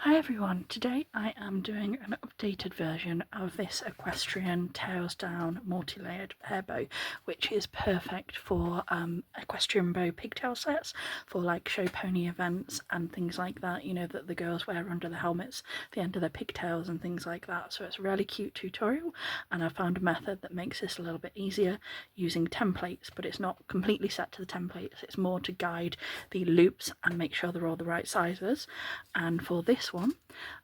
Hi everyone, today I am doing an updated version of this Equestrian tails down multi-layered hair bow, which is perfect for equestrian bow pigtail sets for like show pony events and things like that, you know, that the girls wear under the helmets, the end of their pigtails and things like that. So it's a really cute tutorial, and I found a method that makes this a little bit easier using templates, but it's not completely set to the templates, it's more to guide the loops and make sure they're all the right sizes. And for this one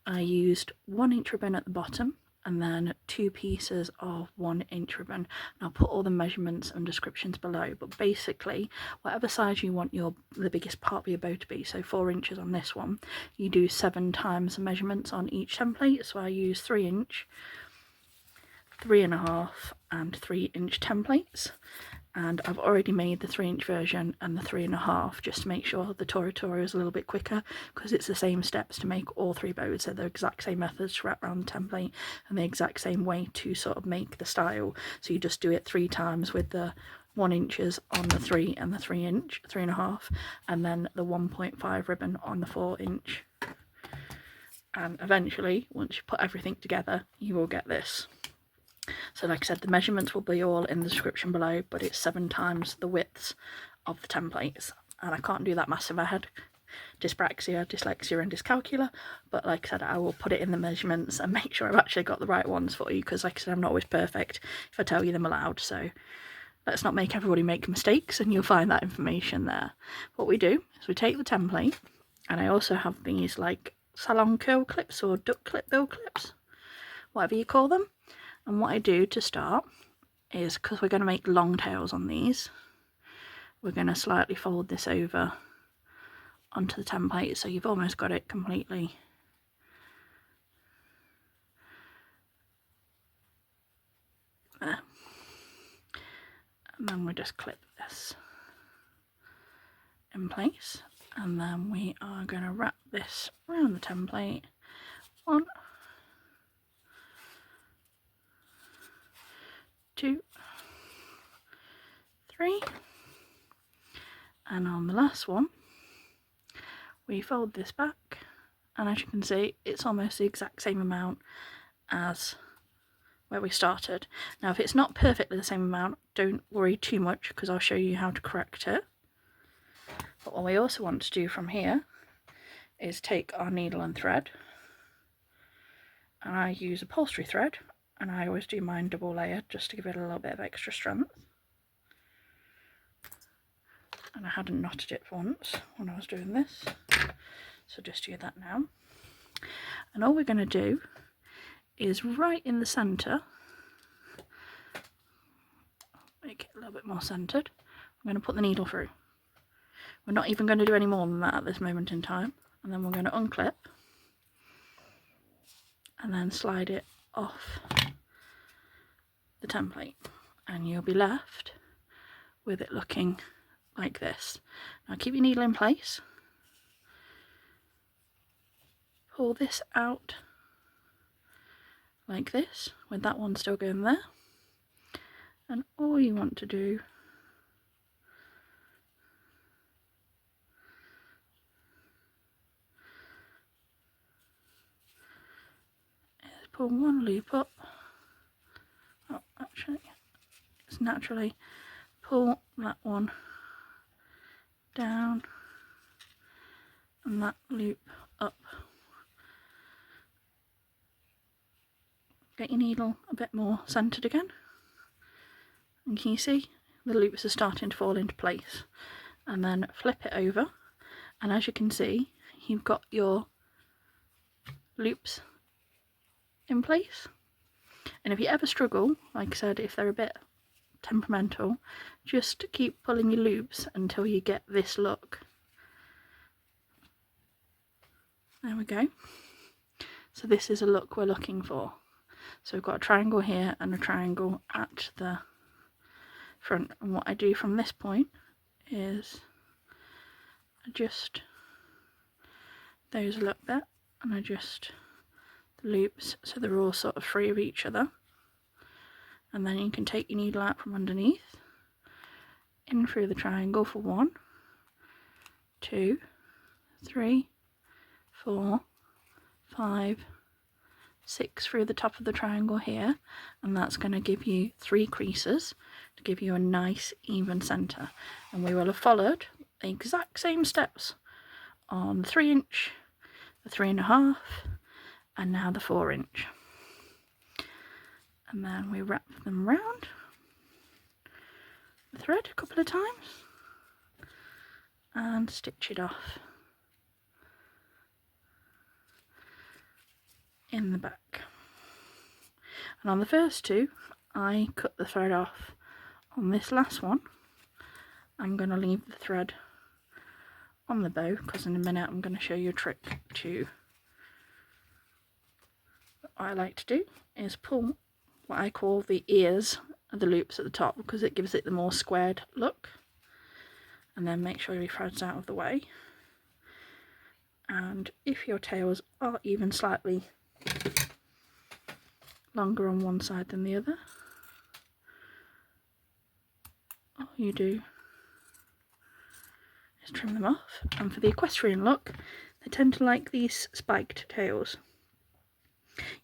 I used 1 inch ribbon at the bottom and then 2 pieces of 1 inch ribbon, and I'll put all the measurements and descriptions below. But basically whatever size you want the biggest part of your bow to be, so 4 inches on this one, you do 7 times the measurements on each template. So I use 3 inch, 3.5 and 3 inch templates, and I've already made the 3 inch version and the 3.5 just to make sure the tutorial is a little bit quicker, because it's the same steps to make all 3 bows. So the exact same methods to wrap around the template and the exact same way to sort of make the style. So you just do it 3 times with the 1 inches on the 3 and the 3 inch, 3.5, and then the 1.5 ribbon on the 4 inch. And eventually, once you put everything together, you will get this. So like I said, the measurements will be all in the description below, but it's 7 times the widths of the templates. And I can't do that massive. I had dyspraxia, dyslexia and dyscalculia, but like I said, I will put it in the measurements and make sure I've actually got the right ones for you, because like I said, I'm not always perfect if I tell you them aloud. So let's not make everybody make mistakes, and you'll find that information there. What we do is we take the template, and I also have these like salon curl clips or duck clip bill clips, whatever you call them. And what I do to start is, because we're going to make long tails on these, we're going to slightly fold this over onto the template so you've almost got it completely there. And then we just clip this in place, and then we are going to wrap this around the template. 1, 2, 3, and on the last one we fold this back, and as you can see, it's almost the exact same amount as where we started. Now if it's not perfectly the same amount, don't worry too much, because I'll show you how to correct it. But what we also want to do from here is take our needle and thread, and I use upholstery thread, and I always do mine double layered just to give it a little bit of extra strength. And I hadn't knotted it once when I was doing this, so just do that now. And all we're going to do is right in the centre, make it a little bit more centred, I'm going to put the needle through. We're not even going to do any more than that at this moment in time, and then we're going to unclip and then slide it off the template, and you'll be left with it looking like this. Now keep your needle in place, pull this out like this with that one still going there, and all you want to do is pull one loop up. Oh, actually, it's naturally pull that one down and that loop up. Get your needle a bit more centred again, and can you see the loops are starting to fall into place? And then flip it over, and as you can see, you've got your loops in place. And if you ever struggle, like I said, if they're a bit temperamental, just keep pulling your loops until you get this look. There we go. So this is a look we're looking for. So we've got a triangle here and a triangle at the front, and what I do from this point is adjust those a little bit and adjust the loops so they're all sort of free of each other. And then you can take your needle out from underneath, in through the triangle for 1, 2, 3, 4, 5, 6 through the top of the triangle here, and that's going to give you 3 creases to give you a nice even centre. And we will have followed the exact same steps on the 3 inch, the 3.5, and now the 4 inch. And then we wrap them round the thread a couple of times and stitch it off in the back. And on the first 2 I cut the thread off. On this last one I'm going to leave the thread on the bow, because in a minute I'm going to show you a trick to what I like to do is pull what I call the ears of the loops at the top, because it gives it the more squared look, and then make sure your thread's out of the way. And if your tails are even slightly longer on one side than the other, all you do is trim them off. And for the equestrian look, they tend to like these spiked tails.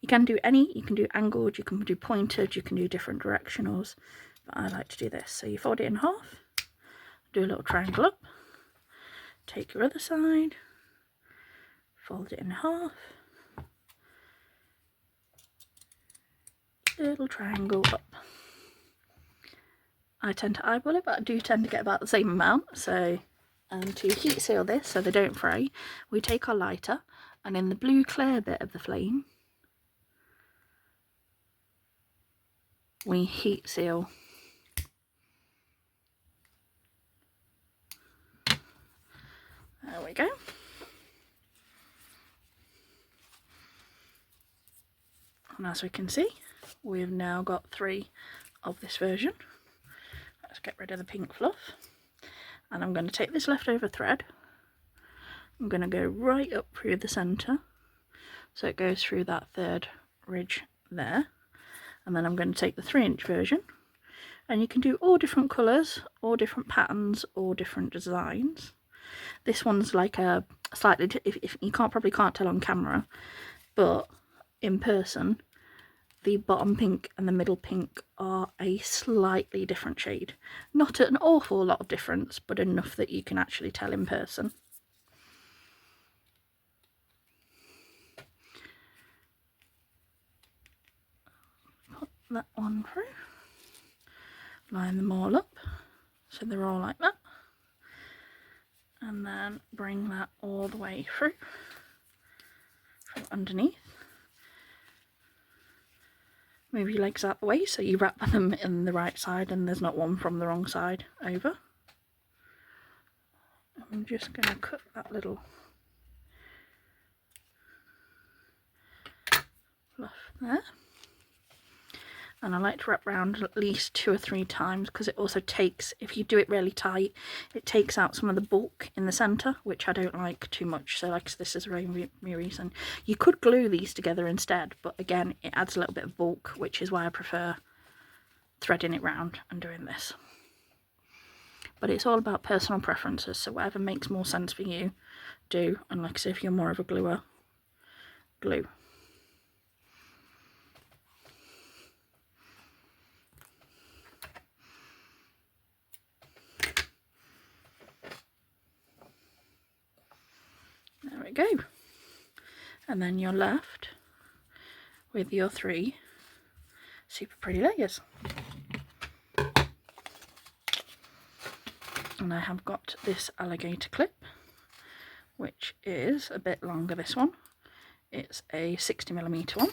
You can do any, you can do angled, you can do pointed, you can do different directionals, but I like to do this. So you fold it in half, do a little triangle up, take your other side, fold it in half, little triangle up. I tend to eyeball it, but I do tend to get about the same amount. So to heat seal this so they don't fray, we take our lighter, and in the blue clear bit of the flame we heat seal there we go. And as we can see, we've now got 3 of this version. Let's get rid of the pink fluff, and I'm going to take this leftover thread, I'm going to go right up through the centre so it goes through that 3rd ridge there, and then I'm going to take the 3 inch version, and you can do all different colours, all different patterns, all different designs. This one's like a slightly, if you probably can't tell on camera, but in person the bottom pink and the middle pink are a slightly different shade. Not an awful lot of difference, but enough that you can actually tell in person. Put that one through, line them all up so they're all like that, and then bring that all the way through from underneath. Move your legs out the way so you wrap them in the right side and there's not one from the wrong side over. I'm just going to cut that little fluff there. And I like to wrap around at least 2 or 3 times, because it also takes, if you do it really tight, it takes out some of the bulk in the centre, which I don't like too much. So like this is the reason. You could glue these together instead, but again it adds a little bit of bulk, which is why I prefer threading it round and doing this. But it's all about personal preferences, so whatever makes more sense for you, do. And like I say, if you're more of a gluer, glue. There we go. And then you're left with your 3 super pretty layers. And I have got this alligator clip, which is a bit longer, this one. It's a 60mm one.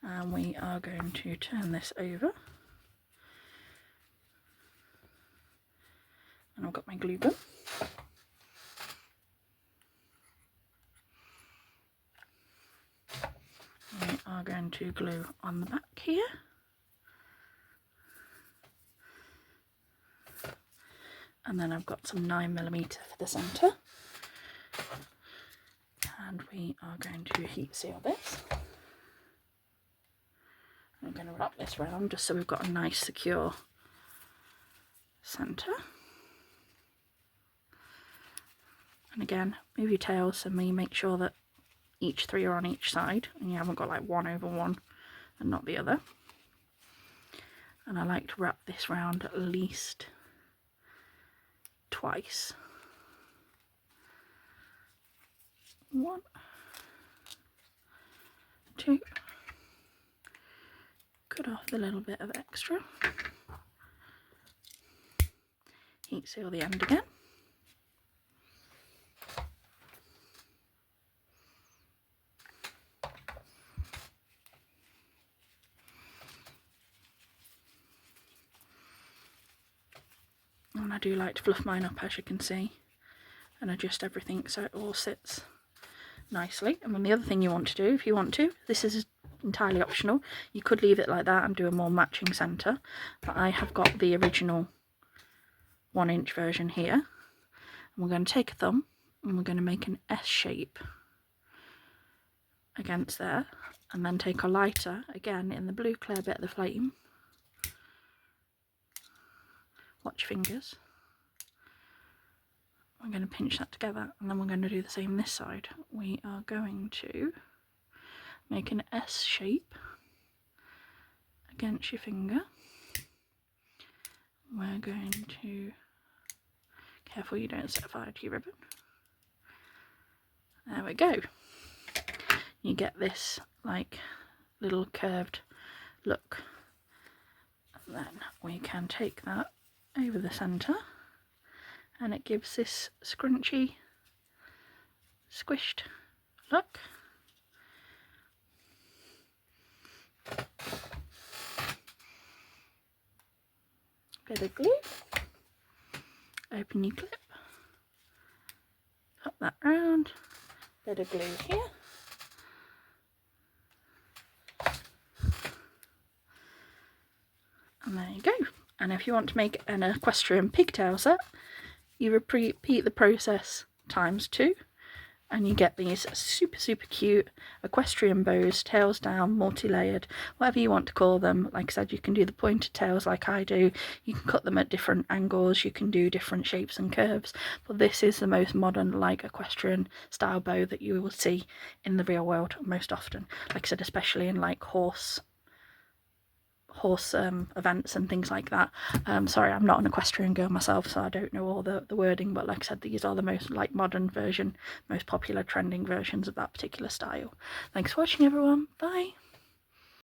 And we are going to turn this over. And I've got my glue gun. We are going to glue on the back here. And then I've got some 9mm for the centre. And we are going to heat seal this. I'm going to wrap this round just so we've got a nice secure centre. And again, move your tails so you make sure that each 3 are on each side, and you haven't got like one over one and not the other. And I like to wrap this round at least twice. 1, 2, cut off the little bit of extra, heat seal the end again. And I do like to fluff mine up, as you can see, and adjust everything so it all sits nicely. And then the other thing you want to do, if you want to, this is entirely optional, you could leave it like that and do a more matching centre, but I have got the original 1-inch version here, and we're going to take a thumb and we're going to make an S shape against there, and then take a lighter again in the blue clear bit of the flame. Watch your fingers. We're going to pinch that together, and then we're going to do the same this side. We are going to make an S shape against your finger. We're going to, careful you don't set fire to your ribbon. There we go. You get this like little curved look. And then we can take that over the centre, and it gives this scrunchy, squished look. Bit of glue, open your clip, pop that round, bit of glue here, and there you go. And if you want to make an equestrian pigtail set, you repeat the process ×2, and you get these super cute equestrian bows, tails down, multi-layered, whatever you want to call them. Like I said, you can do the pointed tails like I do, you can cut them at different angles, you can do different shapes and curves, but this is the most modern like equestrian style bow that you will see in the real world most often. Like I said, especially in like horse events and things like that. Sorry, I'm not an equestrian girl myself, so I don't know all the wording, but like I said, these are the most like modern version, most popular trending versions of that particular style. Thanks for watching, everyone. Bye.